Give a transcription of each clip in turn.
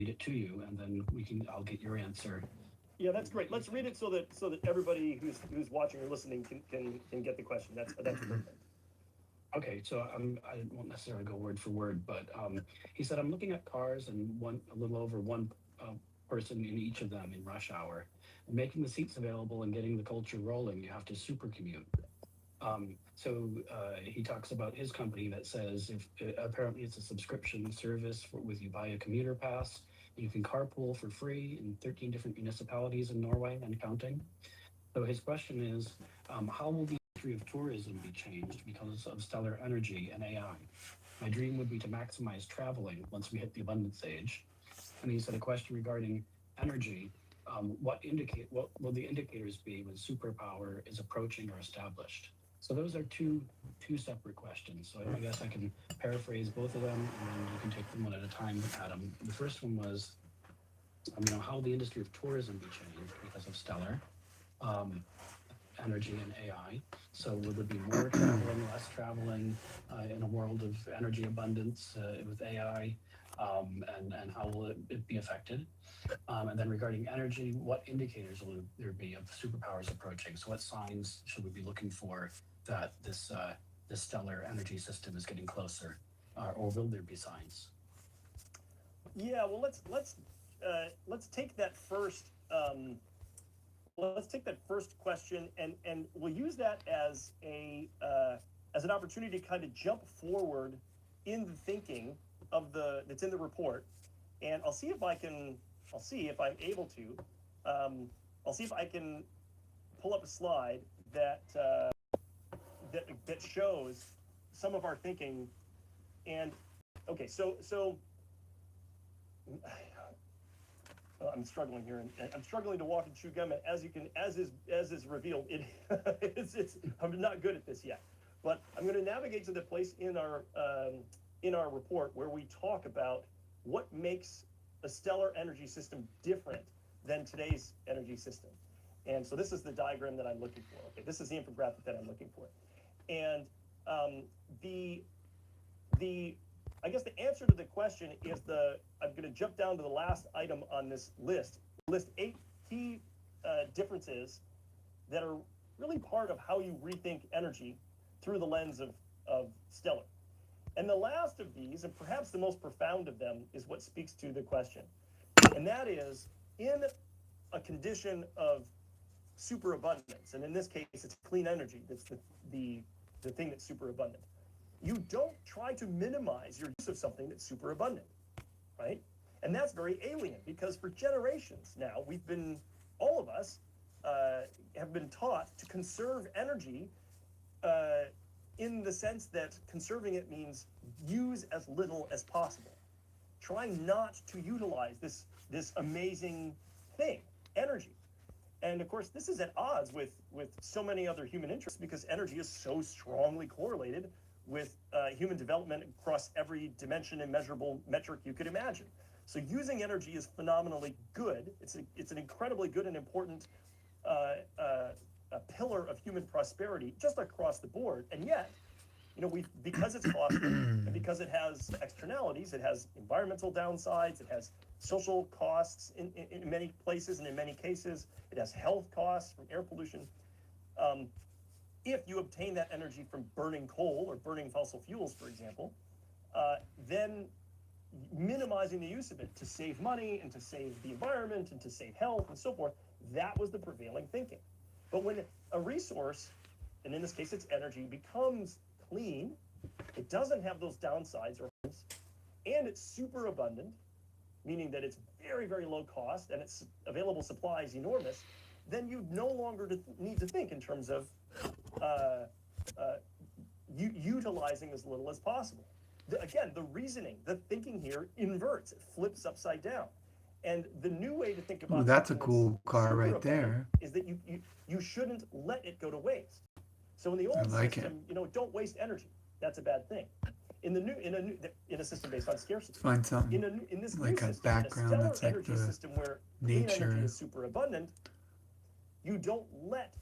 read it to you, and then I'll get your answer. Yeah, that's great. Let's read it so that everybody who's watching or listening can get the question. That's perfect. Okay, so I won't necessarily go word for word, but he said, I'm looking at cars and a little over one person in each of them in rush hour. And making the seats available and getting the culture rolling, you have to super commute. He talks about his company that says if apparently it's a subscription service with you buy a commuter pass, you can carpool for free in 13 different municipalities in Norway and counting. So his question is, how will the industry of tourism be changed because of stellar energy and AI? My dream would be to maximize traveling once we hit the abundance age. And he said a question regarding energy. What will the indicators be when superpower is approaching or established? So those are two separate questions. So I guess I can paraphrase both of them, and then you can take them one at a time, Adam. The first one was, how will the industry of tourism be changed because of stellar? Um, Energy and AI. So will there be more traveling, less traveling in a world of energy abundance with AI? And how will it be affected? And then regarding energy, what indicators will there be of superpowers approaching? So what signs should we be looking for that this stellar energy system is getting closer, or will there be signs? Yeah, well, let's take that first. Let's take that first question, and we'll use that as an opportunity to kind of jump forward in the thinking of that's in the report, and I'll see if I'm able to. I'll see if I can pull up a slide that shows some of our thinking. And okay, so I'm struggling here, and I'm struggling to walk and chew gum. As is revealed, it's I'm not good at this yet. But I'm going to navigate to the place in our report where we talk about what makes a stellar energy system different than today's energy system. And so this is the diagram that I'm looking for. Okay, this is the infographic that I'm looking for. And the I guess the answer to the question is I'm going to jump down to the last item on this list. List 8 key differences that are really part of how you rethink energy through the lens of stellar. And the last of these, and perhaps the most profound of them, is what speaks to the question. And that is, in a condition of superabundance, and in this case, it's clean energy that's the thing that's superabundant. You don't try to minimize your use of something that's superabundant, right? And that's very alien, because for generations now, all of us have been taught to conserve energy in the sense that conserving it means use as little as possible. Try not to utilize this amazing thing, energy. And of course, this is at odds with so many other human interests, because energy is so strongly correlated with human development across every dimension and measurable metric you could imagine. So using energy is phenomenally good. It's an incredibly good and important a pillar of human prosperity just across the board. And yet, because it's costly and because it has externalities, it has environmental downsides, it has social costs in many places, and in many cases, it has health costs from air pollution. If you obtain that energy from burning coal or burning fossil fuels, for example, then minimizing the use of it to save money and to save the environment and to save health and so forth, that was the prevailing thinking. But when a resource, and in this case it's energy, becomes clean, it doesn't have those downsides or harms, and it's super abundant, meaning that it's very, very low cost and its available supply is enormous, then you no longer need to think in terms of utilizing as little as possible. Again, the reasoning, the thinking here inverts, it flips upside down. And the new way to think Ooh, about that's a something that's cool car super right abundant there. is that you shouldn't let it go to waste. So in the I old like it. system, don't waste energy. That's a bad thing. In a system based on scarcity. Find something In this new like a system, in a background stellar that's like energy the system where clean energy nature. is super abundant, you don't let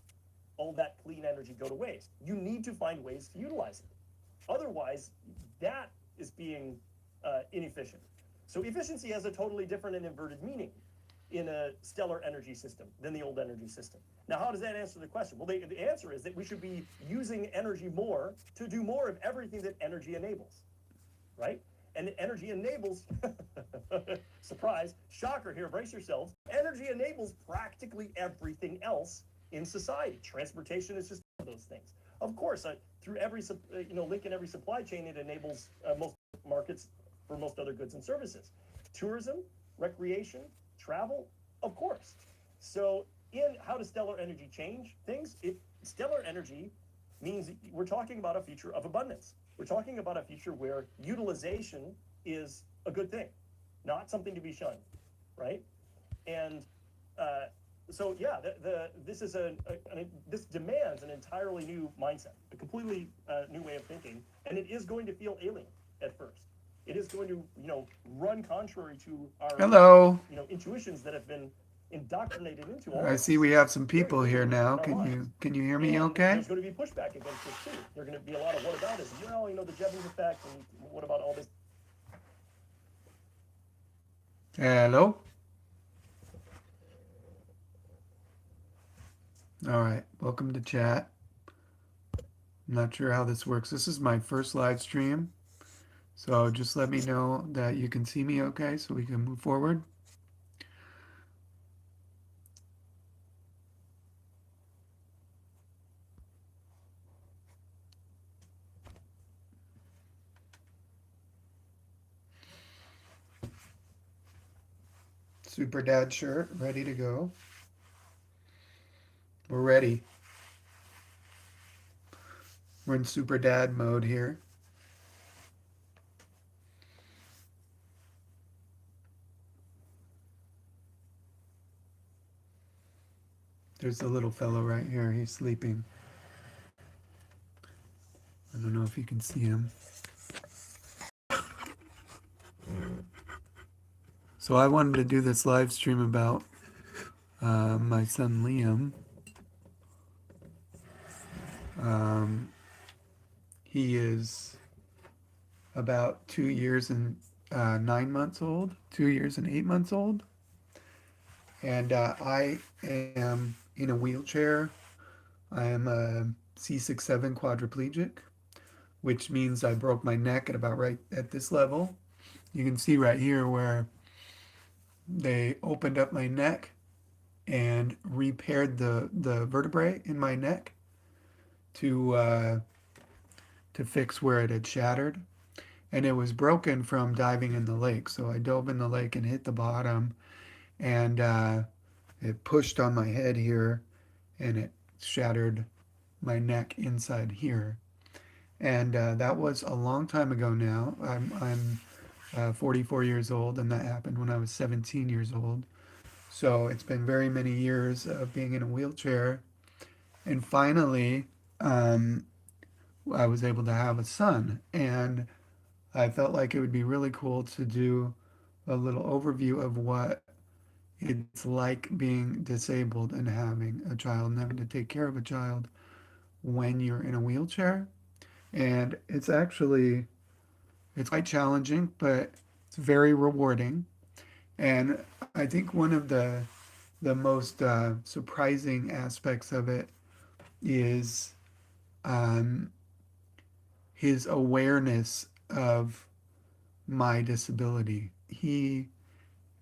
all that clean energy go to waste. You need to find ways to utilize it. Otherwise, that is being inefficient. So efficiency has a totally different and inverted meaning in a stellar energy system than the old energy system. Now, how does that answer the question? Well, the answer is that we should be using energy more to do more of everything that energy enables, right? And energy enables, surprise, shocker here, brace yourselves. Energy enables practically everything else in society. Transportation is just one of those things. Of course, through every link in every supply chain, it enables most markets for most other goods and services. Tourism, recreation, travel, of course. So, in how does stellar energy change things? Stellar energy means we're talking about a future of abundance. We're talking about a future where utilization is a good thing, not something to be shunned, right? And so, yeah, this is this demands an entirely new mindset, a completely new way of thinking, and it is going to feel alien at first. It is going to, run contrary to our Hello. Intuitions that have been indoctrinated into all I of see us we have some very people here early now. in our lives. Can you hear me And okay? there's going to be pushback against this too. There's going to be a lot of what about is, the Jevons effect, and what about all this? Hello? All right. Welcome to chat. I'm not sure how this works. This is my first live stream. So just let me know that you can see me okay so we can move forward. Super Dad shirt, ready to go. We're ready. We're in Super Dad mode here. There's the little fellow right here. He's sleeping. I don't know if you can see him. So I wanted to do this live stream about my son Liam. He is about 2 years and 9 months old, 2 years and 8 months old. And I am in a wheelchair. I am a C6-7 quadriplegic, which means I broke my neck at about right at this level. You can see right here where they opened up my neck and repaired the vertebrae in my neck to fix where it had shattered. And it was broken from diving in the lake. So I dove in the lake and hit the bottom, and it pushed on my head here, and it shattered my neck inside here. And that was a long time ago now. I'm 44 years old, and that happened when I was 17 years old. So it's been very many years of being in a wheelchair. And finally, um, I was able to have a son. And I felt like it would be really cool to do a little overview of what it's like being disabled and having a child and having to take care of a child when you're in a wheelchair. And it's quite challenging, but it's very rewarding. And I think one of the most surprising aspects of it is um, his awareness of my disability. He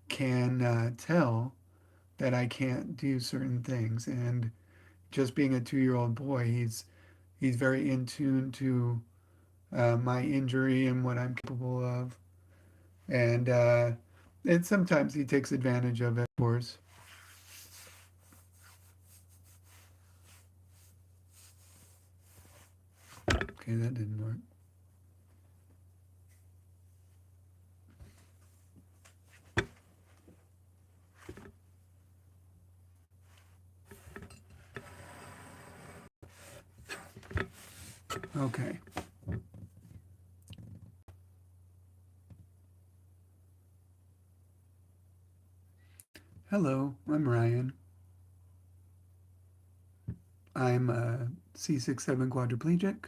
can tell that I can't do certain things, and just being a 2-year-old boy, he's very in tune to my injury and what I'm capable of, and sometimes he takes advantage of it, of course. Okay, that didn't work. Okay. Hello, I'm Ryan. I'm a C6-7 quadriplegic,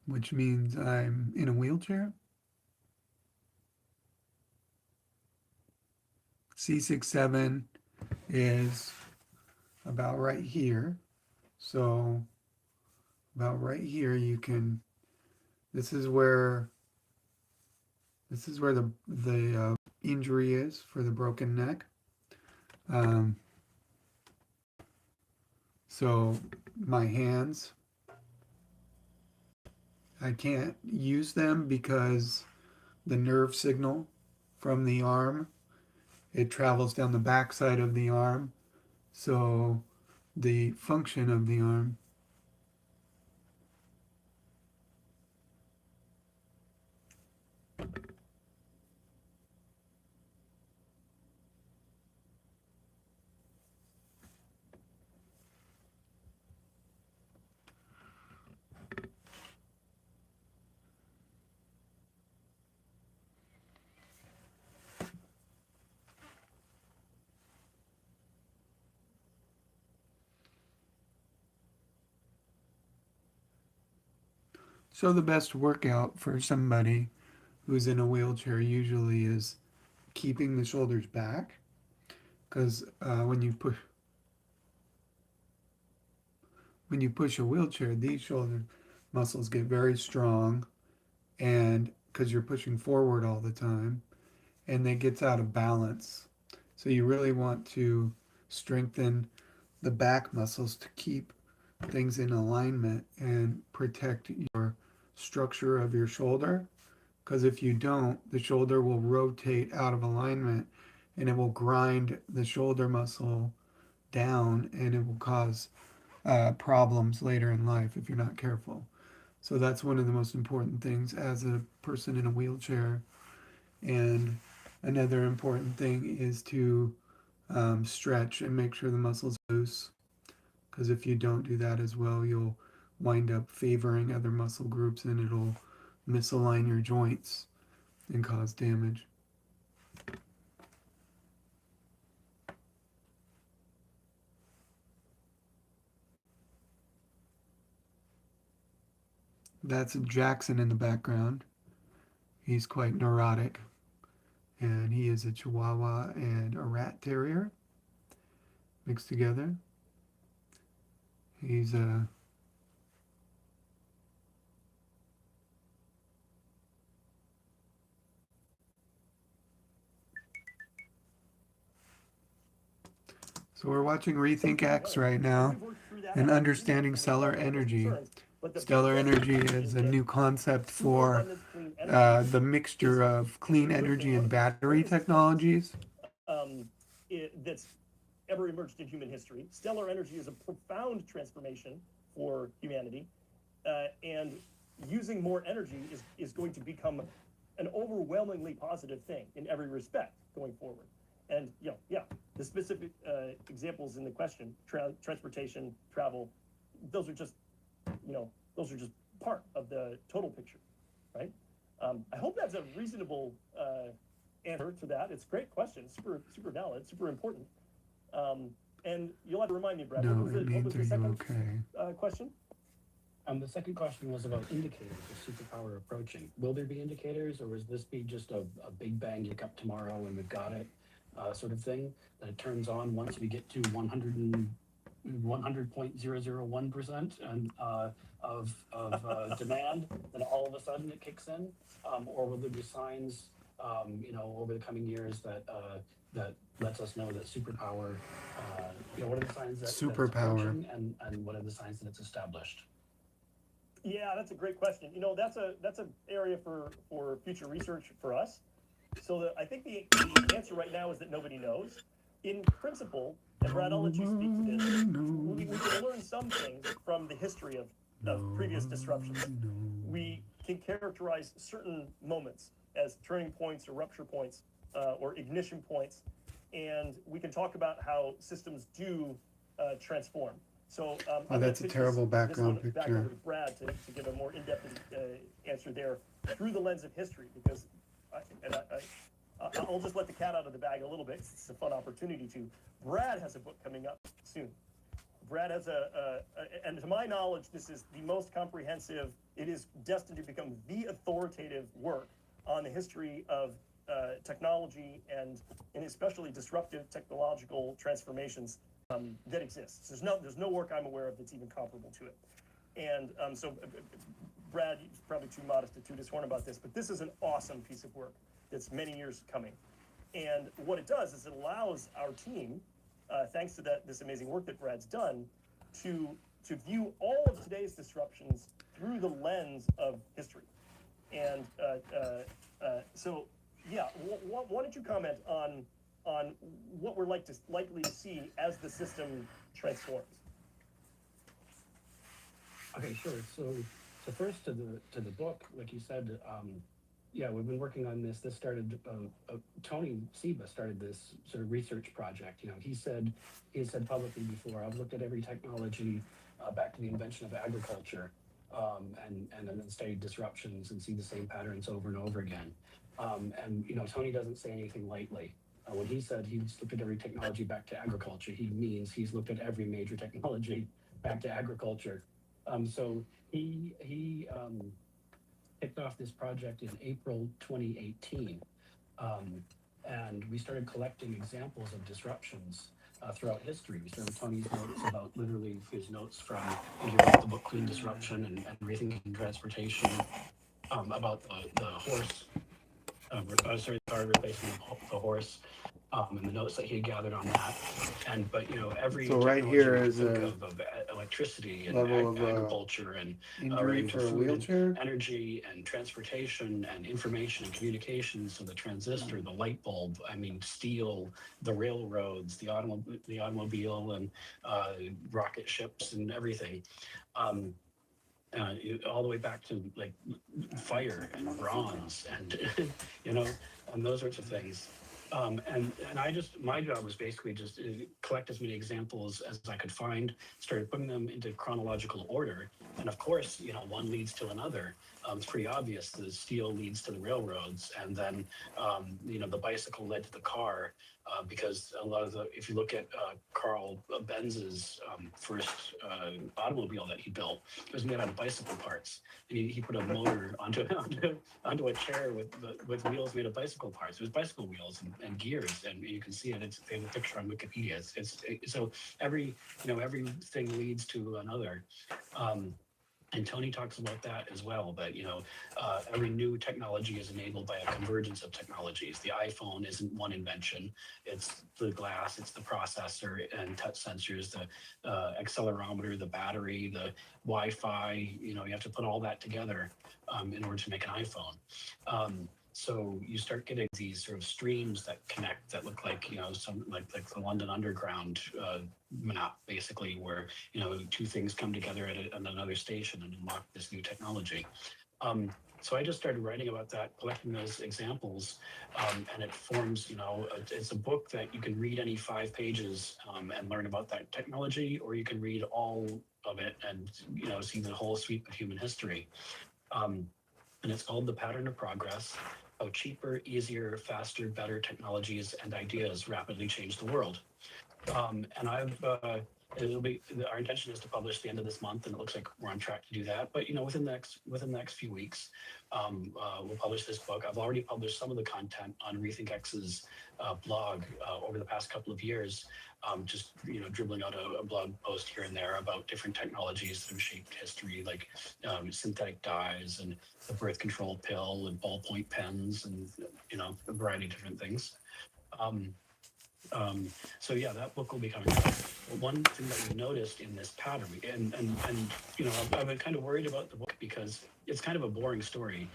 which means I'm in a wheelchair. C67 is about right here. So about right here, you can, this is where the injury is for the broken neck. Um, so my hands, I can't use them because the nerve signal from the arm, it travels down the backside of the arm. So the function of the arm, so the best workout for somebody who's in a wheelchair usually is keeping the shoulders back, because when you push a wheelchair, these shoulder muscles get very strong, and because you're pushing forward all the time, and it gets out of balance. So you really want to strengthen the back muscles to keep things in alignment and protect your structure of your shoulder. Because if you don't, the shoulder will rotate out of alignment and it will grind the shoulder muscle down, and it will cause problems later in life if you're not careful. So that's one of the most important things as a person in a wheelchair. And another important thing is to stretch and make sure the muscles are loose. Because if you don't do that as well, you'll wind up favoring other muscle groups and it'll misalign your joints and cause damage. That's Jackson in the background. He's quite neurotic, and he is a Chihuahua and a rat terrier mixed together. He's a So we're watching Rethink X right now and understanding stellar energy. Stellar energy is a new concept for the mixture of clean energy and battery technologies. That's ever emerged in human history. Stellar energy is a profound transformation for humanity, and using more energy is going to become an overwhelmingly positive thing in every respect going forward. And the specific examples in the question, transportation, travel, those are just, those are just part of the total picture, right? I hope that's a reasonable answer to that. It's a great question, super valid, super important. And you'll have to remind me, Brad. No, what was the second okay. question? The second question was about indicators of superpower approaching. Will there be indicators, or will this be just a big bang, you wake up tomorrow and we've got it sort of thing that it turns on once we get to 100.001% and of demand, then all of a sudden it kicks in, or will there be signs, over the coming years that that lets us know that superpower, what are the signs that Superpower. that's approaching, and what are the signs that it's established? Yeah, that's a great question. That's an area for future research for us. So I think the answer right now is that nobody knows. In principle, and Brad, I'll let you speak to this. We can learn some things from the history of previous disruptions. We can characterize certain moments as turning points or rupture points or ignition points, and we can talk about how systems do transform. So that's a terrible background picture. Back over to Brad to give a more in-depth answer there through the lens of history, because I'll just let the cat out of the bag a little bit. It's a fun opportunity to. Brad has a book coming up soon. Brad has and to my knowledge, this is the most comprehensive. It is destined to become the authoritative work on the history of technology and especially disruptive technological transformations that exists. There's no work I'm aware of that's even comparable to it. And Brad, you're probably too modest to toot his horn about this, but this is an awesome piece of work that's many years coming. And what it does is it allows our team, thanks to this amazing work that Brad's done, to view all of today's disruptions through the lens of history. And so, yeah, why don't you comment on what we're likely to see as the system transforms? Okay, sure. So first to the book, like you said, yeah, we've been working on this. This started. Tony Seba started this sort of research project. You know, he said publicly before, I've looked at every technology back to the invention of agriculture, and then studied disruptions and see the same patterns over and over again. And you know, Tony doesn't say anything lightly. When he said he's looked at every technology back to agriculture, he means he's looked at every major technology back to agriculture. So he kicked off this project in April 2018, and we started collecting examples of disruptions throughout history. We started with Tony's notes about literally his notes from when he wrote the book Clean Disruption and Rethinking Transportation, about the horse, the car replacing the horse, and the notes that he had gathered on that. But you know, every So right here is of electricity and level of agriculture and injury for a wheelchair. energy and transportation and information and communications. So the transistor, the light bulb, I mean, steel, the railroads, the automobile, and rocket ships and everything. All the way back to like fire and bronze and you know, and those sorts of things. And my job was basically just to collect as many examples as I could find, started putting them into chronological order. And of course, you know, one leads to another. It's pretty obvious. The steel leads to the railroads, and then, you know, the bicycle led to the car, because a lot of if you look at Carl Benz's first automobile that he built, it was made out of bicycle parts. And he put a motor onto a chair with wheels made of bicycle parts. It was bicycle wheels and gears, and you can see it. They have a picture on Wikipedia. So everything leads to another. And Tony talks about that as well, that, you know, every new technology is enabled by a convergence of technologies. The iPhone isn't one invention. It's the glass, it's the processor and touch sensors, the accelerometer, the battery, the Wi-Fi. You know, you have to put all that together in order to make an iPhone. So you start getting these sort of streams that connect, that look like, you know, some like the London Underground map, basically, where, you know, two things come together at another station and unlock this new technology. So I just started writing about that, collecting those examples, and it forms, you know, it's a book that you can read any 5 pages and learn about that technology, or you can read all of it and, you know, see the whole sweep of human history. And it's called The Pattern of Progress: How Cheaper, Easier, Faster, Better Technologies and Ideas Rapidly Change the World. And our intention is to publish the end of this month, and it looks like we're on track to do that. But, you know, within the next few weeks, we'll publish this book. I've already published some of the content on RethinkX's blog over the past couple of years, just, you know, dribbling out a blog post here and there about different technologies that have shaped history, like synthetic dyes and the birth control pill and ballpoint pens and, you know, a variety of different things. So yeah, that book will be coming out. But one thing that we noticed in this pattern, and you know, I've been kind of worried about the book because it's kind of a boring story,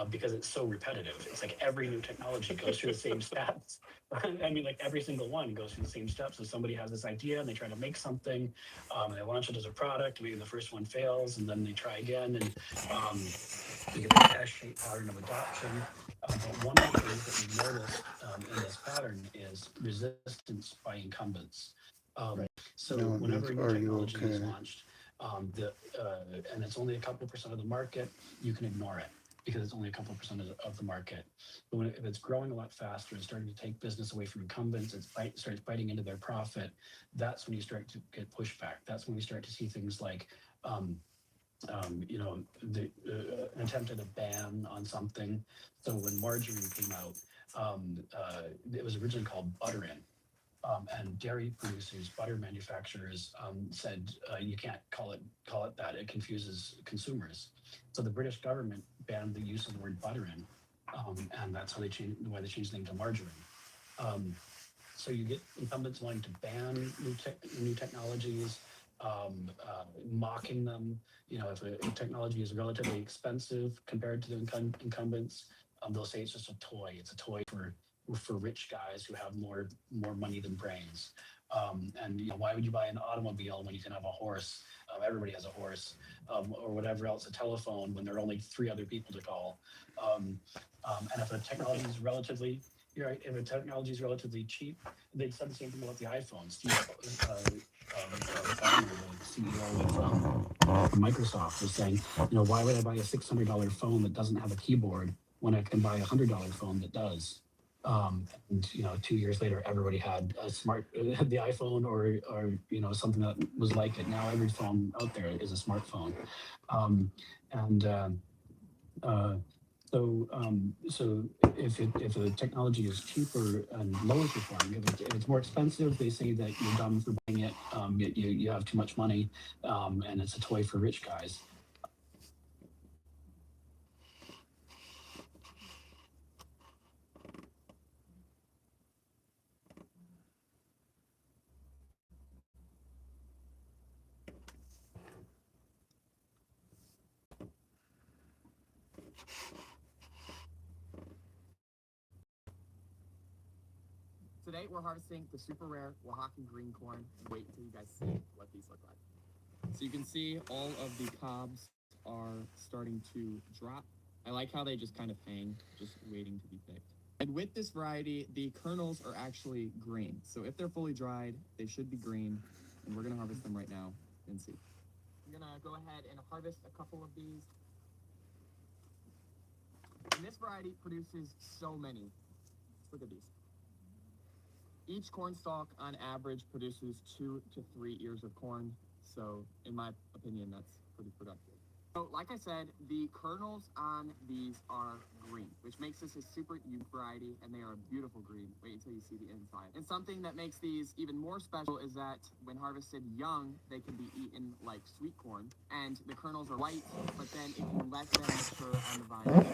because it's so repetitive. It's like every new technology goes through the same steps. I mean, like every single one goes through the same steps. So somebody has this idea and they try to make something, and they launch it as a product. Maybe the first one fails, and then they try again, and we get the S-shaped pattern of adoption. But one of the things that we noticed in this pattern is resistance by incumbents. So No, whenever new are you technology is okay? launched, and it's only a couple % of the market, you can ignore it because it's only a couple % of the market. But if it's growing a lot faster and starting to take business away from incumbents, starts biting into their profit, that's when you start to get pushback. That's when we start to see things like you know, the attempt at a ban on something. So when margarine came out, It was originally called Butterin. And dairy producers, butter manufacturers said you can't call it that. It confuses consumers. So the British government banned the use of the word butterin, and that's how they changed why they changed the name to margarine. Um, so you get incumbents wanting to ban new technologies, mocking them. You know, if a technology is relatively expensive compared to the incumbents, they'll say it's just a toy. It's a toy for rich guys who have more money than brains. And you know, why would you buy an automobile when you can have a horse? Everybody has a horse, or whatever else, a telephone when there are only three other people to call. And if a technology is relatively you're right. If a technology is relatively cheap, they said the same thing about the iPhone. Steve Ballmer, the CEO of Microsoft, was saying, you know, why would I buy a $600 phone that doesn't have a keyboard when I can buy a $100 phone that does? And you know, 2 years later, everybody had had the iPhone or you know something that was like it. Now every phone out there is a smartphone, and uh, so if a technology is cheaper and lowers requirement, if it's more expensive, they say that you're dumb for buying it. You have too much money, and it's a toy for rich guys. Today we're harvesting the super rare Oaxacan green corn. Wait until you guys see what these look like. So you can see all of the cobs are starting to drop. I like how they just kind of hang, just waiting to be picked. And with this variety, the kernels are actually green. So if they're fully dried, they should be green. And we're gonna harvest them right now and see. I'm gonna go ahead and harvest a couple of these. And this variety produces so many. Look at these. Each corn stalk, on average, produces 2 to 3 ears of corn. So, in my opinion, that's pretty productive. So, like I said, the kernels on these are green, which makes this a super unique variety, and they are a beautiful green. Wait until you see the inside. And something that makes these even more special is that when harvested young, they can be eaten like sweet corn, and the kernels are white, but then if you let them mature on the vine,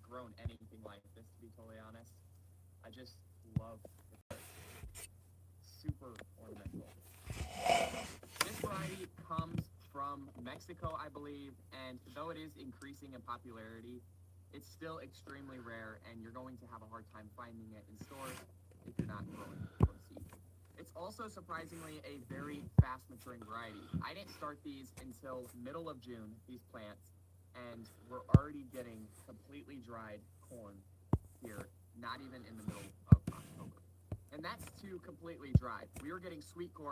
grown anything like this, to be totally honest. I just love it. Super ornamental. This variety comes from Mexico, I believe, and though it is increasing in popularity, it's still extremely rare, and you're going to have a hard time finding it in stores if you're not growing from seed. It's also surprisingly a very fast maturing variety. I didn't start these until middle of June, these plants, and we're already getting completely dried corn here, not even in the middle of October. And that's too completely dried. We were getting sweet corn